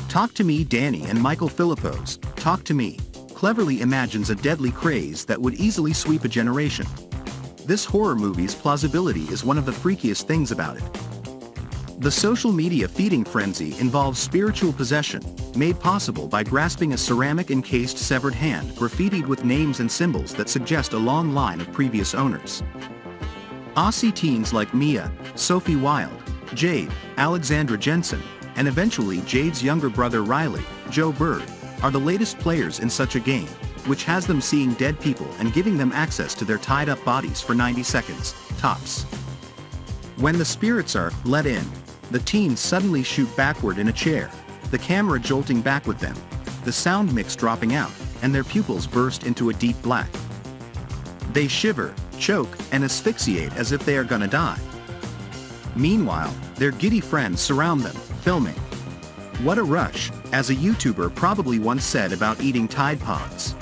Talk to Me Danny and Michael Philippou's Talk to Me cleverly imagines a deadly craze that would easily sweep a generation. This horror movie's plausibility is one of the freakiest things about it. The social media feeding frenzy involves spiritual possession, made possible by grasping a ceramic-encased severed hand graffitied with names and symbols that suggest a long line of previous owners. Aussie teens like Mia, Sophie Wilde, Jade, Alexandra Jensen, and eventually Jade's younger brother Riley, Joe Bird, are the latest players in such a game, which has them seeing dead people and giving them access to their tied-up bodies for 90 seconds, tops. When the spirits are let in, the teens suddenly shoot backward in a chair, the camera jolting back with them, the sound mix dropping out, and their pupils burst into a deep black. They shiver, choke, and asphyxiate as if they are gonna die. Meanwhile, their giddy friends surround them, filming. What a rush, as a YouTuber probably once said about eating Tide Pods.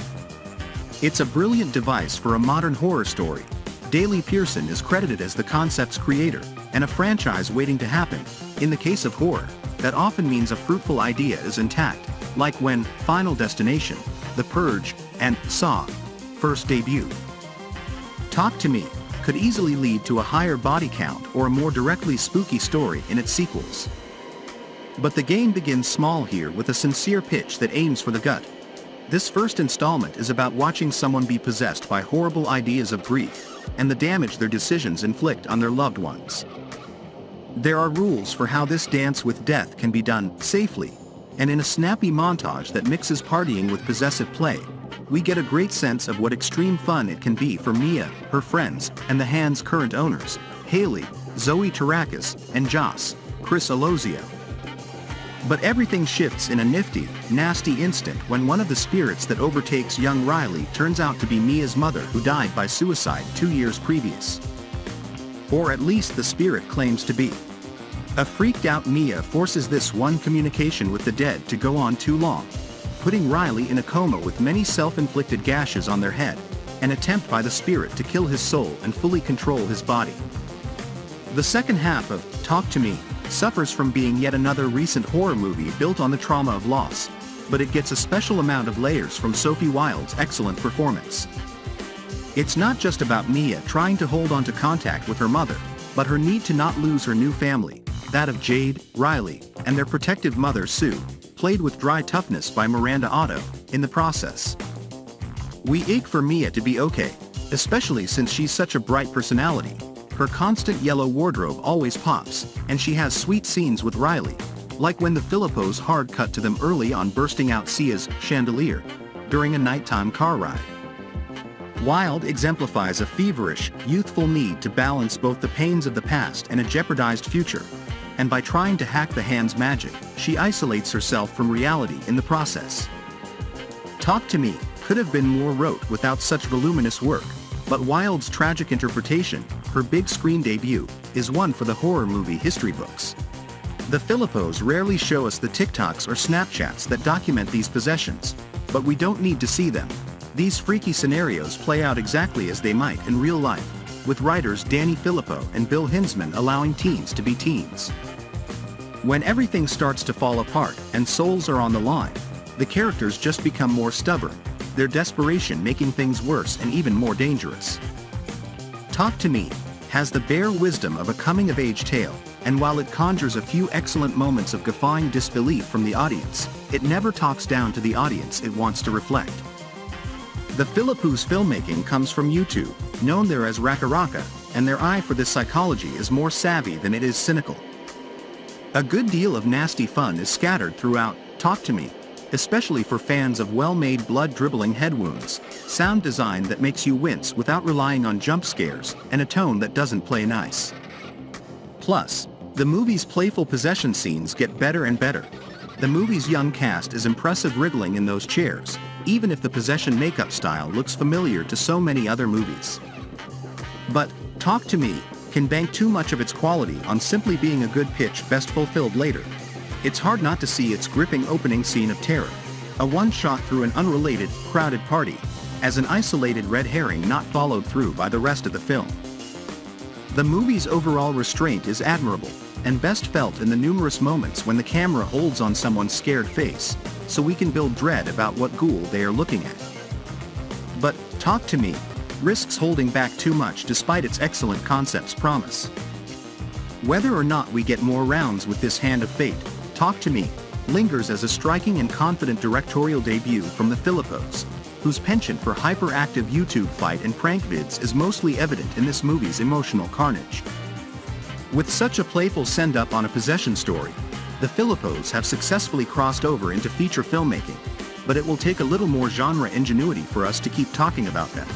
It's a brilliant device for a modern horror story. Daley Pearson is credited as the concept's creator, and a franchise waiting to happen. In the case of horror, that often means a fruitful idea is intact, like when Final Destination, The Purge, and Saw first debuted. Talk to Me could easily lead to a higher body count or a more directly spooky story in its sequels. But the game begins small here with a sincere pitch that aims for the gut. This first installment is about watching someone be possessed by horrible ideas of grief, and the damage their decisions inflict on their loved ones. There are rules for how this dance with death can be done safely, and in a snappy montage that mixes partying with possessive play, we get a great sense of what extreme fun it can be for Mia, her friends, and the hand's current owners, Hayley, Zoe Terakes, and Chris Alosio. But everything shifts in a nifty, nasty instant when one of the spirits that overtakes young Riley turns out to be Mia's mother, who died by suicide 2 years previous. Or at least the spirit claims to be. A freaked-out Mia forces this one communication with the dead to go on too long, putting Riley in a coma with many self-inflicted gashes on their head, an attempt by the spirit to kill his soul and fully control his body. The second half of Talk to Me suffers from being yet another recent horror movie built on the trauma of loss, but it gets a special amount of layers from Sophie Wilde's excellent performance. It's not just about Mia trying to hold on to contact with her mother, but her need to not lose her new family, that of Jade, Riley, and their protective mother Sue, played with dry toughness by Miranda Otto, in the process. We ache for Mia to be okay, especially since she's such a bright personality. Her constant yellow wardrobe always pops, and she has sweet scenes with Riley, like when the Philippou's hard cut to them early on bursting out Sia's chandelier during a nighttime car ride. Wilde exemplifies a feverish, youthful need to balance both the pains of the past and a jeopardized future, and by trying to hack the hand's magic, she isolates herself from reality in the process. Talk to Me could have been more rote without such voluminous work, but Wilde's tragic interpretation, her big screen debut, is one for the horror movie history books. The Philippou's rarely show us the TikToks or Snapchats that document these possessions, but we don't need to see them. These freaky scenarios play out exactly as they might in real life, with writers Danny Philippou and Bill Hinsman allowing teens to be teens. When everything starts to fall apart and souls are on the line, the characters just become more stubborn, their desperation making things worse and even more dangerous. Talk to Me has the bare wisdom of a coming-of-age tale, and while it conjures a few excellent moments of guffawing disbelief from the audience, it never talks down to the audience it wants to reflect. The Philippou's filmmaking comes from YouTube, known there as Raka Raka, and their eye for this psychology is more savvy than it is cynical. A good deal of nasty fun is scattered throughout Talk to Me, especially for fans of well-made blood-dribbling head wounds, sound design that makes you wince without relying on jump scares, and a tone that doesn't play nice. Plus, the movie's playful possession scenes get better and better. The movie's young cast is impressive wriggling in those chairs, even if the possession makeup style looks familiar to so many other movies. But Talk to Me can bank too much of its quality on simply being a good pitch best fulfilled later. It's hard not to see its gripping opening scene of terror, a one-shot through an unrelated, crowded party, as an isolated red herring not followed through by the rest of the film. The movie's overall restraint is admirable, and best felt in the numerous moments when the camera holds on someone's scared face, so we can build dread about what ghoul they are looking at. But, Talk to Me risks holding back too much despite its excellent concept's promise. Whether or not we get more rounds with this Hand of Fate, Talk to Me lingers as a striking and confident directorial debut from the Philippous, whose penchant for hyperactive YouTube fight and prank vids is mostly evident in this movie's emotional carnage. With such a playful send-up on a possession story, the Philippous have successfully crossed over into feature filmmaking, but it will take a little more genre ingenuity for us to keep talking about them.